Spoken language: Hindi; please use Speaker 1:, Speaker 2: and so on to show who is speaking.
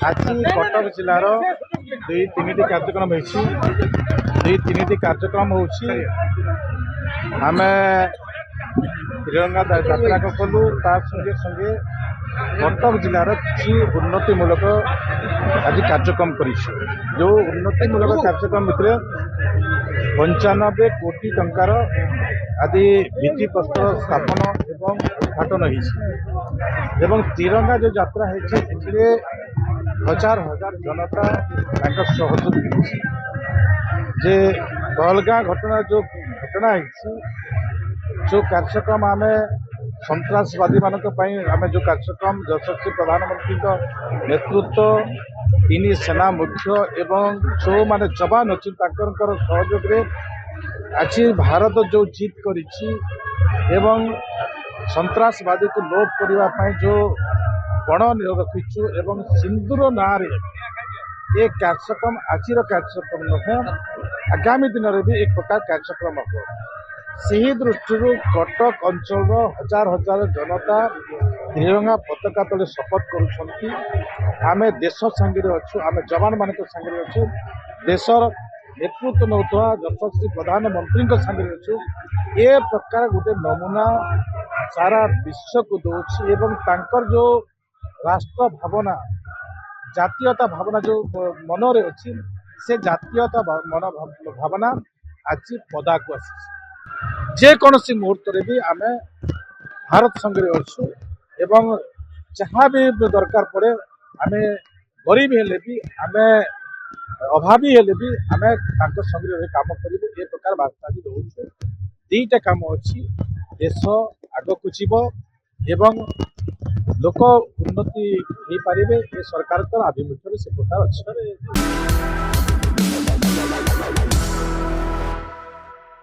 Speaker 1: आज कटक जिलार दुई तीन कार्यक्रम दुई तीन कार्यक्रम होमें तिरंगा यात्रा कलु संगे संगे कटक जिलार किसी उन्नतिमूलक आज कार्यक्रम कर जो उन्नतिमूलक कार्यक्रम भितर 95 कोटी टंकार आदि भित्ति प्रस्तर स्थापन एवं उद्घाटन हो तिरंगा जो यात्रा है हजार हजार जनता सहयोग जे पहलगां घटना जो घटना है जो कार्यक्रम आम सन्त्रासवादी मानक आम जो कार्यक्रम यशस्वी प्रधानमंत्री नेतृत्व तीन सेना मुख्य एवं जो माने जवान अच्छी सहयोग आज भारत जो जीत करिछि एवं सन्त्रासवादी को लोप करने जो बण रखीचु एवं सिंदूर ना ये कार्यक्रम आज कार्यक्रम नुहे आगामी दिन में भी एक प्रकार कार्यक्रम हम से दृष्टि कटक अंचल हजार हजार जनता तिरंगा पताका तले शपथ करुँच देश सांगे अच्छु आम जवान मान सांगे अच्छु देशर नेतृत्व नौथवा यशस्वी प्रधानमंत्री सांगे अच्छु ए प्रकार गोटे नमूना सारा विश्व को दौर एवं तांकर जो राष्ट्र भावना जातीयता भावना जो मनरे अच्छी से जातीयता मन भावना आज पदा को आसी जेकोसी मुहूर्त भी आम भारत संगे अच्छु एवं जहाँ भी दरकार पड़े आम गरीब हेले भी आम अभावी हेले भी आम संगे काम करूँ ए प्रकार वार्ता भी दौर दीटा काम अच्छी देश आग को जीव एवं लोक उन्नति हो पारे ये सरकार आभिमुख्य से प्रकार अच्छे।